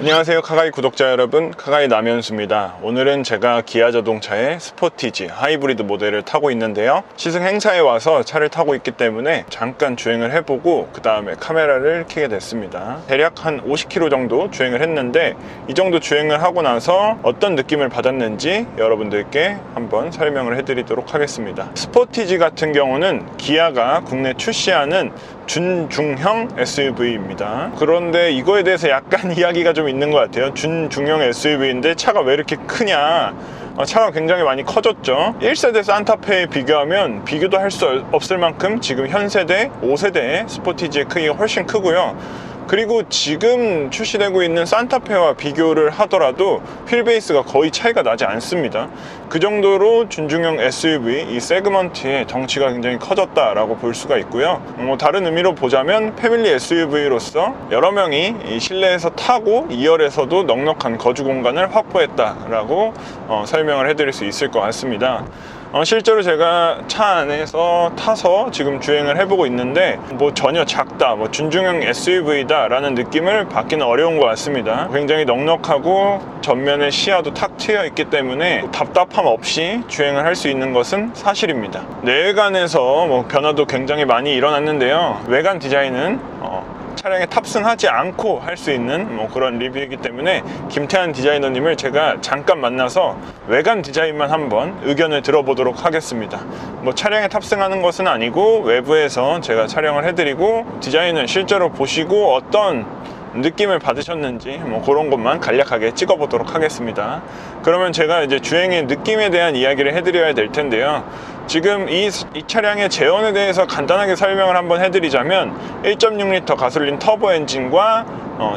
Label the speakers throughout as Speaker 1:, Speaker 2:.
Speaker 1: 안녕하세요, 카가이 구독자 여러분, 카가이 남현수입니다. 오늘은 제가 기아 자동차의 스포티지 하이브리드 모델을 타고 있는데요, 시승 행사에 와서 차를 타고 있기 때문에 잠깐 주행을 해보고 그 다음에 카메라를 켜게 됐습니다. 대략 한 50km 정도 주행을 했는데, 이 정도 주행을 하고 나서 어떤 느낌을 받았는지 여러분들께 한번 설명을 해드리도록 하겠습니다. 스포티지 같은 경우는 기아가 국내 출시하는 준중형 SUV입니다. 그런데 이거에 대해서 약간 이야기가 좀 있는 것 같아요. 준중형 SUV인데 차가 왜 이렇게 크냐, 차가 굉장히 많이 커졌죠. 1세대 산타페에 비교하면 비교도 할 수 없을 만큼 지금 현 세대 5세대 스포티지의 크기가 훨씬 크고요. 그리고 지금 출시되고 있는 산타페와 비교를 하더라도 휠베이스가 거의 차이가 나지 않습니다. 그 정도로 준중형 SUV, 이 세그먼트의 덩치가 굉장히 커졌다라고 볼 수가 있고요. 다른 의미로 보자면 패밀리 SUV로서 여러 명이 이 실내에서 타고 2열에서도 넉넉한 거주 공간을 확보했다라고 설명을 해드릴 수 있을 것 같습니다. 실제로 제가 차 안에서 타서 지금 주행을 해보고 있는데 전혀 작다, 준중형 SUV다 라는 느낌을 받기는 어려운 것 같습니다. 굉장히 넉넉하고 전면에 시야도 탁 트여 있기 때문에 답답함 없이 주행을 할 수 있는 것은 사실입니다. 내외관에서 변화도 굉장히 많이 일어났는데요, 외관 디자인은 차량에 탑승하지 않고 할 수 있는 그런 리뷰이기 때문에 김태한 디자이너님을 제가 잠깐 만나서 외관 디자인만 한번 의견을 들어보도록 하겠습니다. 차량에 탑승하는 것은 아니고 외부에서 제가 촬영을 해드리고 디자인을 실제로 보시고 어떤 느낌을 받으셨는지 그런 것만 간략하게 찍어보도록 하겠습니다. 그러면 제가 이제 주행의 느낌에 대한 이야기를 해드려야 될 텐데요, 지금 이 차량의 제원에 대해서 간단하게 설명을 한번 해드리자면 1.6L 가솔린 터보 엔진과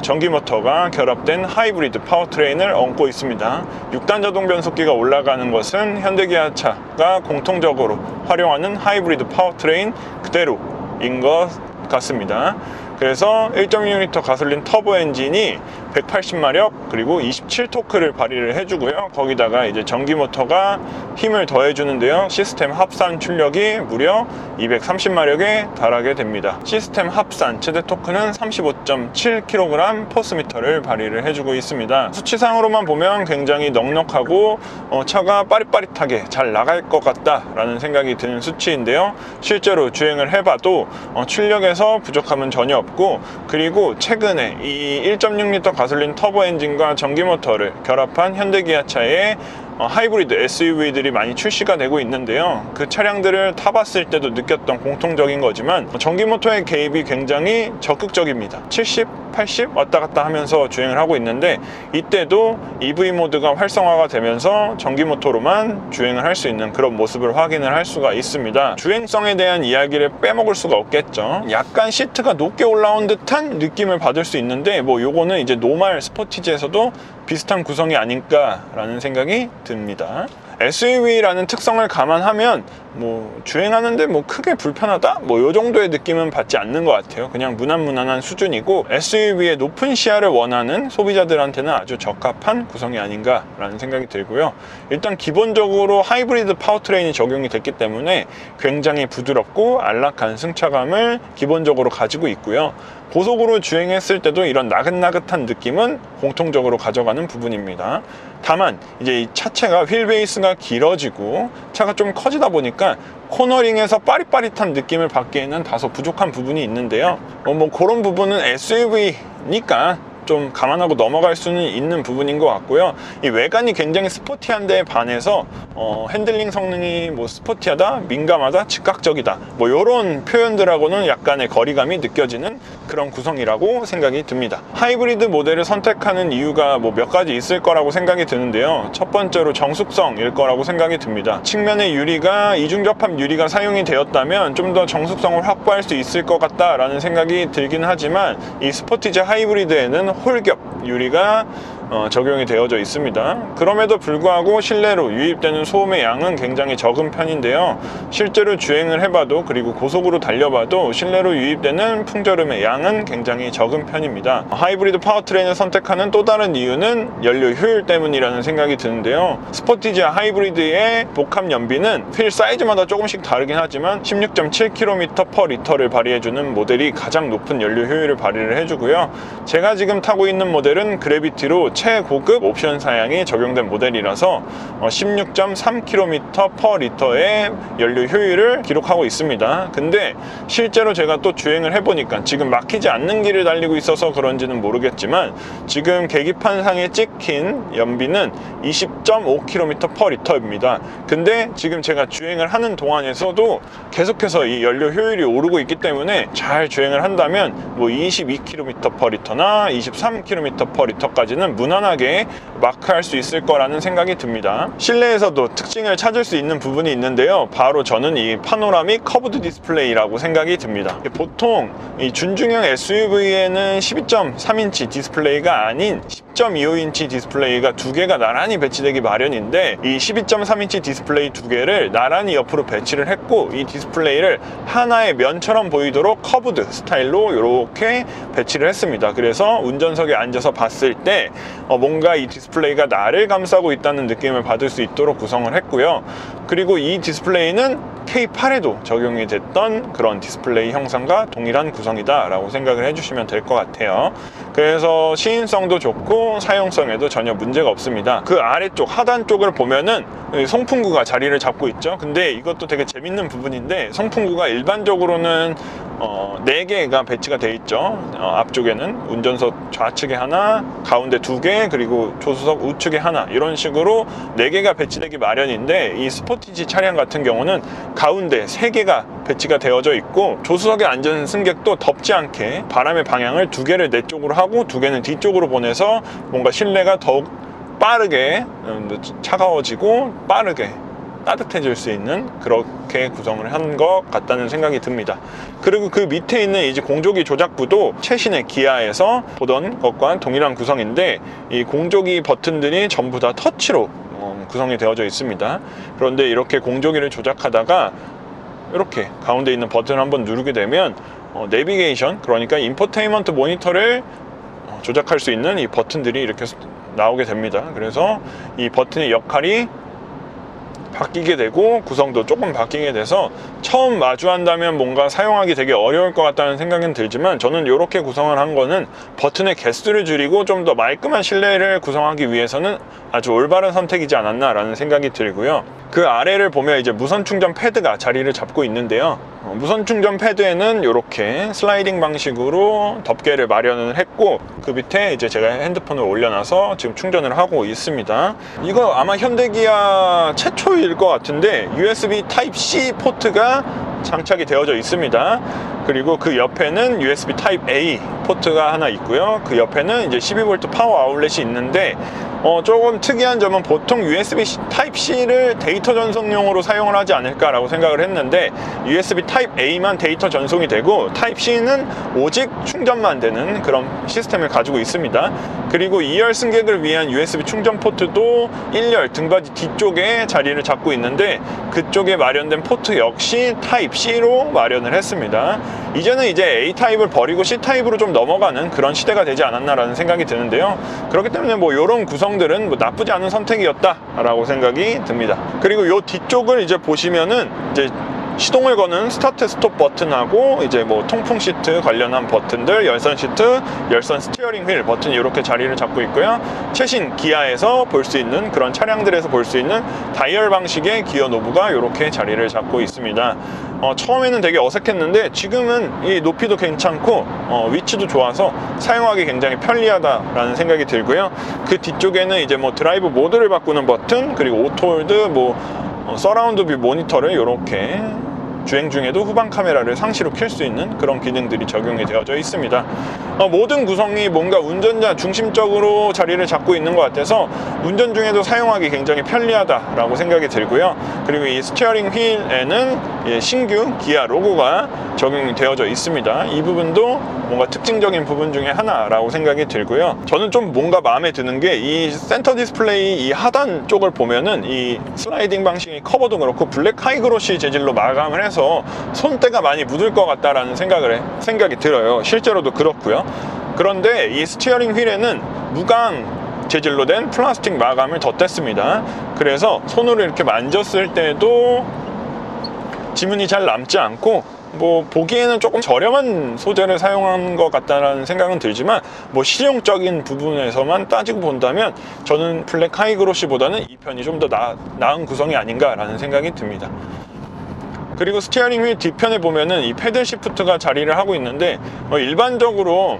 Speaker 1: 전기 모터가 결합된 하이브리드 파워트레인을 얹고 있습니다. 6단 자동 변속기가 올라가는 것은 현대기아차가 공통적으로 활용하는 하이브리드 파워트레인 그대로인 것 같습니다. 그래서 1.6L 가솔린 터보 엔진이 180마력 그리고 27토크를 발휘를 해주고요. 거기다가 이제 전기 모터가 힘을 더해주는데요, 시스템 합산 출력이 무려 230마력에 달하게 됩니다. 시스템 합산 최대 토크는 35.7kg 포스미터를 발휘를 해주고 있습니다. 수치상으로만 보면 굉장히 넉넉하고 차가 빠릿빠릿하게 잘 나갈 것 같다라는 생각이 드는 수치인데요, 실제로 주행을 해봐도 출력에서 부족함은 전혀 없고, 그리고 최근에 이 1.6L 가솔린 터보 엔진과 전기 모터를 결합한 현대기아차의 하이브리드 SUV들이 많이 출시가 되고 있는데요, 그 차량들을 타봤을 때도 느꼈던 공통적인 거지만 전기 모터의 개입이 굉장히 적극적입니다. 70, 80 왔다 갔다 하면서 주행을 하고 있는데, 이때도 EV 모드가 활성화가 되면서 전기 모터로만 주행을 할 수 있는 그런 모습을 확인을 할 수가 있습니다. 주행성에 대한 이야기를 빼먹을 수가 없겠죠. 약간 시트가 높게 올라온 듯한 느낌을 받을 수 있는데, 요거는 이제 노멀 스포티지에서도 비슷한 구성이 아닐까라는 생각이 듭니다. SUV라는 특성을 감안하면 주행하는데 크게 불편하다? 요 정도의 느낌은 받지 않는 것 같아요. 그냥 무난무난한 수준이고, SUV의 높은 시야를 원하는 소비자들한테는 아주 적합한 구성이 아닌가라는 생각이 들고요. 일단 기본적으로 하이브리드 파워트레인이 적용이 됐기 때문에 굉장히 부드럽고 안락한 승차감을 기본적으로 가지고 있고요. 고속으로 주행했을 때도 이런 나긋나긋한 느낌은 공통적으로 가져가는 부분입니다. 다만 이제 이 차체가 휠베이스가 길어지고 차가 좀 커지다 보니까 코너링에서 빠릿빠릿한 느낌을 받기에는 다소 부족한 부분이 있는데요, 그런 부분은 SUV니까 좀 감안하고 넘어갈 수는 있는 부분인 것 같고요. 이 외관이 굉장히 스포티한 데에 반해서 핸들링 성능이 스포티하다, 민감하다, 즉각적이다, 이런 표현들하고는 약간의 거리감이 느껴지는 그런 구성이라고 생각이 듭니다. 하이브리드 모델을 선택하는 이유가 몇 가지 있을 거라고 생각이 드는데요, 첫 번째로 정숙성일 거라고 생각이 듭니다. 측면의 유리가 이중접합 유리가 사용이 되었다면 좀 더 정숙성을 확보할 수 있을 것 같다라는 생각이 들긴 하지만, 이 스포티지 하이브리드에는 홀겹 유리가 적용이 되어져 있습니다. 그럼에도 불구하고 실내로 유입되는 소음의 양은 굉장히 적은 편인데요. 실제로 주행을 해봐도 그리고 고속으로 달려봐도 실내로 유입되는 풍절음의 양은 굉장히 적은 편입니다. 하이브리드 파워트레인을 선택하는 또 다른 이유는 연료 효율 때문이라는 생각이 드는데요. 스포티지와 하이브리드의 복합 연비는 휠 사이즈마다 조금씩 다르긴 하지만 16.7km/L를 발휘해주는 모델이 가장 높은 연료 효율을 발휘를 해주고요. 제가 지금 타고 있는 모델은 그래비티로 최고급 옵션 사양이 적용된 모델이라서 16.3km/L의 연료 효율을 기록하고 있습니다. 근데 실제로 제가 또 주행을 해보니까 지금 막히지 않는 길을 달리고 있어서 그런지는 모르겠지만 지금 계기판상에 찍힌 연비는 20.5km/L입니다. 근데 지금 제가 주행을 하는 동안에서도 계속해서 이 연료 효율이 오르고 있기 때문에 잘 주행을 한다면 뭐 22km/L나 23km/L까지는 무난하게 마크할 수 있을 거라는 생각이 듭니다. 실내에서도 특징을 찾을 수 있는 부분이 있는데요. 바로 저는 이 파노라믹 커브드 디스플레이라고 생각이 듭니다. 보통 이 준중형 SUV에는 12.3인치 디스플레이가 아닌 10.25인치 디스플레이가 두 개가 나란히 배치되기 마련인데 이 12.3인치 디스플레이 두 개를 나란히 옆으로 배치를 했고 이 디스플레이를 하나의 면처럼 보이도록 커브드 스타일로 이렇게 배치를 했습니다. 그래서 운전석에 앉아서 봤을 때 뭔가 이 디스플레이가 나를 감싸고 있다는 느낌을 받을 수 있도록 구성을 했고요. 그리고 이 디스플레이는 K8에도 적용이 됐던 그런 디스플레이 형상과 동일한 구성이다 라고 생각을 해주시면 될 것 같아요. 그래서 시인성도 좋고 사용성에도 전혀 문제가 없습니다. 그 아래쪽 하단 쪽을 보면은 송풍구가 자리를 잡고 있죠. 근데 이것도 되게 재밌는 부분인데 송풍구가 일반적으로는 4개가 배치가 되어 있죠. 앞쪽에는 운전석 좌측에 하나, 가운데 2개, 그리고 조수석 우측에 하나, 이런 식으로 4개가 배치되기 마련인데 이 스포티지 차량 같은 경우는 가운데 3개가 배치가 되어져 있고 조수석에 앉은 승객도 덥지 않게 바람의 방향을 2개를 내 쪽으로 하고 2개는 뒤쪽으로 보내서 뭔가 실내가 더욱 빠르게 차가워지고 빠르게 따뜻해질 수 있는 그렇게 구성을 한 것 같다는 생각이 듭니다. 그리고 그 밑에 있는 이제 공조기 조작부도 최신의 기아에서 보던 것과 동일한 구성인데 이 공조기 버튼들이 전부 다 터치로 구성이 되어져 있습니다. 그런데 이렇게 공조기를 조작하다가 이렇게 가운데 있는 버튼을 한번 누르게 되면 내비게이션, 그러니까 인포테인먼트 모니터를 조작할 수 있는 이 버튼들이 이렇게 나오게 됩니다. 그래서 이 버튼의 역할이 바뀌게 되고 구성도 조금 바뀌게 돼서 처음 마주한다면 뭔가 사용하기 되게 어려울 것 같다는 생각은 들지만 저는 이렇게 구성을 한 거는 버튼의 개수를 줄이고 좀 더 말끔한 실내를 구성하기 위해서는 아주 올바른 선택이지 않았나 라는 생각이 들고요. 그 아래를 보면 이제 무선 충전 패드가 자리를 잡고 있는데요. 무선 충전 패드에는 이렇게 슬라이딩 방식으로 덮개를 마련을 했고 그 밑에 이제 제가 핸드폰을 올려놔서 지금 충전을 하고 있습니다. 이거 아마 현대기아 최초일 것 같은데 USB Type-C 포트가 장착이 되어져 있습니다. 그리고 그 옆에는 USB Type-A 포트가 하나 있고요. 그 옆에는 이제 12V 파워 아울렛이 있는데 조금 특이한 점은 보통 USB Type-C를 데이터 전송용으로 사용을 하지 않을까라고 생각을 했는데 USB Type-A만 데이터 전송이 되고 Type-C는 오직 충전만 되는 그런 시스템을 가지고 있습니다. 그리고 2열 승객을 위한 USB 충전 포트도 1열 등받이 뒤쪽에 자리를 잡고 있는데 그쪽에 마련된 포트 역시 Type-C로 마련을 했습니다. 이제는 이제 A타입을 버리고 C타입으로 좀 넘어가는 그런 시대가 되지 않았나라는 생각이 드는데요. 그렇기 때문에 뭐 이런 구성들은 뭐 나쁘지 않은 선택이었다라고 생각이 듭니다. 그리고 이 뒤쪽을 이제 보시면은 이제 시동을 거는 스타트 스톱 버튼하고 이제 뭐 통풍 시트 관련한 버튼들, 열선 시트, 열선 스티어링 휠 버튼이 이렇게 자리를 잡고 있고요. 최신 기아에서 볼 수 있는 그런 차량들에서 볼 수 있는 다이얼 방식의 기어 노브가 이렇게 자리를 잡고 있습니다. 처음에는 되게 어색했는데 지금은 이 높이도 괜찮고 위치도 좋아서 사용하기 굉장히 편리하다라는 생각이 들고요. 그 뒤쪽에는 이제 뭐 드라이브 모드를 바꾸는 버튼, 그리고 오토홀드, 뭐 서라운드 뷰 모니터를 이렇게 주행 중에도 후방 카메라를 상시로 켤 수 있는 그런 기능들이 적용이 되어져 있습니다. 모든 구성이 뭔가 운전자 중심적으로 자리를 잡고 있는 것 같아서 운전 중에도 사용하기 굉장히 편리하다라고 생각이 들고요. 그리고 이 스티어링 휠에는 신규 기아 로고가 적용이 되어져 있습니다. 이 부분도 뭔가 특징적인 부분 중에 하나라고 생각이 들고요. 저는 좀 뭔가 마음에 드는 게 이 센터 디스플레이 이 하단 쪽을 보면은 이 슬라이딩 방식의 커버도 그렇고 블랙 하이그로시 재질로 마감을 해서 손때가 많이 묻을 것 같다라는 생각이 들어요. 실제로도 그렇고요. 그런데 이 스티어링 휠에는 무광 재질로 된 플라스틱 마감을 덧댔습니다. 그래서 손으로 이렇게 만졌을 때도 지문이 잘 남지 않고 뭐 보기에는 조금 저렴한 소재를 사용한 것 같다는 생각은 들지만 뭐 실용적인 부분에서만 따지고 본다면 저는 블랙 하이그로시보다는 이 편이 좀 더 나은 구성이 아닌가라는 생각이 듭니다. 그리고 스티어링 휠 뒤편에 보면은 이 패들 시프트가 자리를 하고 있는데 일반적으로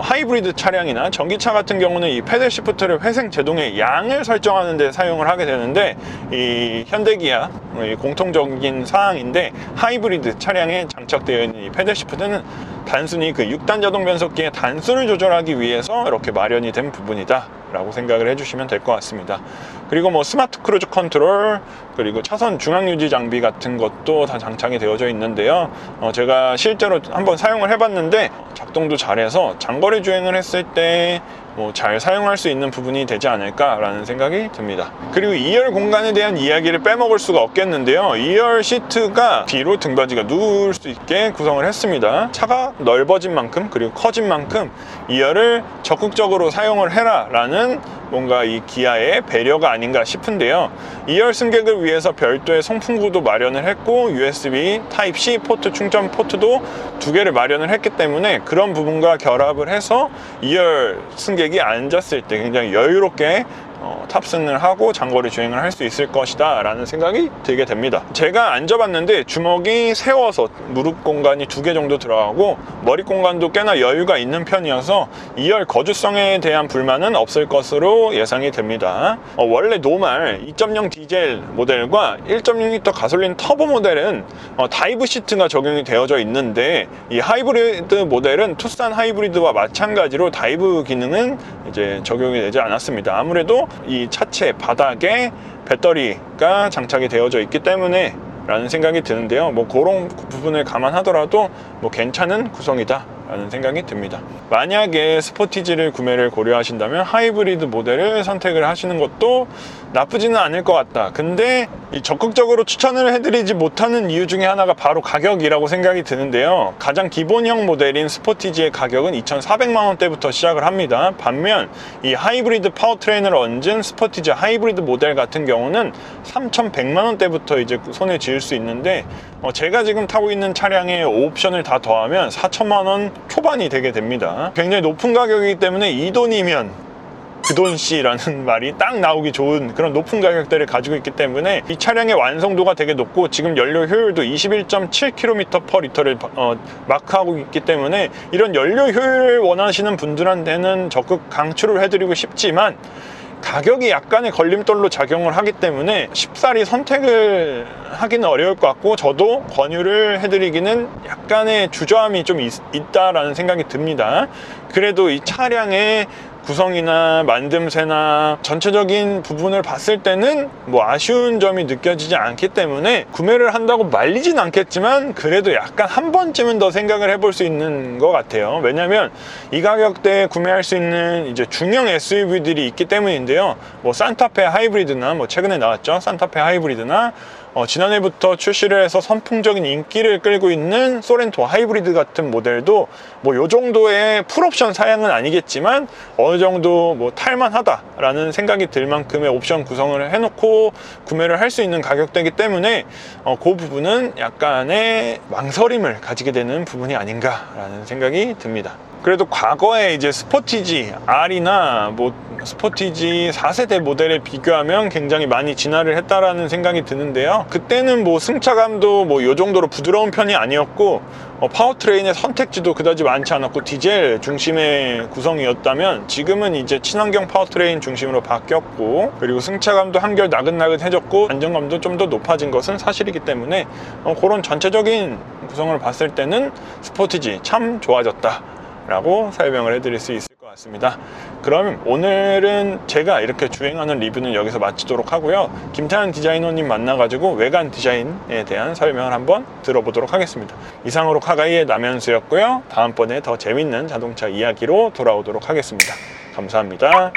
Speaker 1: 하이브리드 차량이나 전기차 같은 경우는 이 패들 시프트를 회생 제동의 양을 설정하는 데 사용을 하게 되는데 이 현대기아 공통적인 사항인데 하이브리드 차량에 장착되어 있는 이 패들 시프트는 단순히 그 6단 자동 변속기의 단수를 조절하기 위해서 이렇게 마련이 된 부분이다 라고 생각을 해주시면 될 것 같습니다. 그리고 뭐 스마트 크루즈 컨트롤, 그리고 차선 중앙 유지 장비 같은 것도 다 장착이 되어져 있는데요. 제가 실제로 한번 사용을 해봤는데 작동도 잘해서 장거리 주행을 했을 때 뭐 잘 사용할 수 있는 부분이 되지 않을까라는 생각이 듭니다. 그리고 2열 공간에 대한 이야기를 빼먹을 수가 없겠는데요. 2열 시트가 뒤로 등받이가 누울 수 있게 구성을 했습니다. 차가 넓어진 만큼 그리고 커진 만큼 2열을 적극적으로 사용을 해라 라는 뭔가 이 기아의 배려가 아닌가 싶은데요. 2열 승객을 위해서 별도의 송풍구도 마련을 했고 USB 타입C 포트 충전 포트도 2개를 마련을 했기 때문에 그런 부분과 결합을 해서 2열 승객이 앉았을 때 굉장히 여유롭게 탑승을 하고 장거리 주행을 할 수 있을 것이다 라는 생각이 들게 됩니다. 제가 앉아봤는데 주먹이 세워서 무릎 공간이 2개 정도 들어가고 머리 공간도 꽤나 여유가 있는 편이어서 2열 거주성에 대한 불만은 없을 것으로 예상이 됩니다. 원래 노멀 2.0 디젤 모델과 1.6L 가솔린 터보 모델은 다이브 시트가 적용이 되어져 있는데 이 하이브리드 모델은 투싼 하이브리드와 마찬가지로 다이브 기능은 이제 적용이 되지 않았습니다. 아무래도 이 차체 바닥에 배터리가 장착이 되어져 있기 때문에 라는 생각이 드는데요. 뭐 그런 부분을 감안하더라도 뭐 괜찮은 구성이다 라는 생각이 듭니다. 만약에 스포티지를 구매를 고려하신다면 하이브리드 모델을 선택을 하시는 것도 나쁘지는 않을 것 같다. 근데 적극적으로 추천을 해드리지 못하는 이유 중에 하나가 바로 가격이라고 생각이 드는데요. 가장 기본형 모델인 스포티지의 가격은 2,400만 원대부터 시작을 합니다. 반면 이 하이브리드 파워트레인을 얹은 스포티지 하이브리드 모델 같은 경우는 3,100만 원대부터 이제 손에 쥐을 수 있는데 제가 지금 타고 있는 차량에 옵션을 다 더하면 4천만 원 초반이 되게 됩니다. 굉장히 높은 가격이기 때문에 이 돈이면 그 돈씨라는 말이 딱 나오기 좋은 그런 높은 가격대를 가지고 있기 때문에 이 차량의 완성도가 되게 높고 지금 연료 효율도 21.7km/L를 마크하고 있기 때문에 이런 연료 효율을 원하시는 분들한테는 적극 강추를 해드리고 싶지만 가격이 약간의 걸림돌로 작용을 하기 때문에 쉽사리 선택을 하기는 어려울 것 같고 저도 권유를 해드리기는 약간의 주저함이 좀 있다라는 생각이 듭니다. 그래도 이 차량의 구성이나 만듦새나 전체적인 부분을 봤을 때는 뭐 아쉬운 점이 느껴지지 않기 때문에 구매를 한다고 말리진 않겠지만 그래도 약간 한 번쯤은 더 생각을 해볼 수 있는 것 같아요. 왜냐면 이 가격대에 구매할 수 있는 이제 중형 SUV들이 있기 때문인데요. 뭐 산타페 하이브리드나 뭐 최근에 나왔죠. 산타페 하이브리드나 지난해부터 출시를 해서 선풍적인 인기를 끌고 있는 소렌토 하이브리드 같은 모델도 뭐 요 정도의 풀옵션 사양은 아니겠지만 어느 정도 뭐 탈만하다라는 생각이 들 만큼의 옵션 구성을 해놓고 구매를 할 수 있는 가격대이기 때문에 그 부분은 약간의 망설임을 가지게 되는 부분이 아닌가라는 생각이 듭니다. 그래도 과거에 이제 스포티지 R이나 뭐 스포티지 4세대 모델에 비교하면 굉장히 많이 진화를 했다라는 생각이 드는데요. 그때는 뭐 승차감도 뭐 요 정도로 부드러운 편이 아니었고 파워트레인의 선택지도 그다지 많지 않았고 디젤 중심의 구성이었다면 지금은 이제 친환경 파워트레인 중심으로 바뀌었고 그리고 승차감도 한결 나긋나긋해졌고 안정감도 좀 더 높아진 것은 사실이기 때문에 그런 전체적인 구성을 봤을 때는 스포티지 참 좋아졌다 라고 설명을 해드릴 수 있을 것 같습니다. 그럼 오늘은 제가 이렇게 주행하는 리뷰는 여기서 마치도록 하고요. 김태환 디자이너님 만나가지고 외관 디자인에 대한 설명을 한번 들어보도록 하겠습니다. 이상으로 카가이의 남현수였고요. 다음번에 더 재밌는 자동차 이야기로 돌아오도록 하겠습니다. 감사합니다.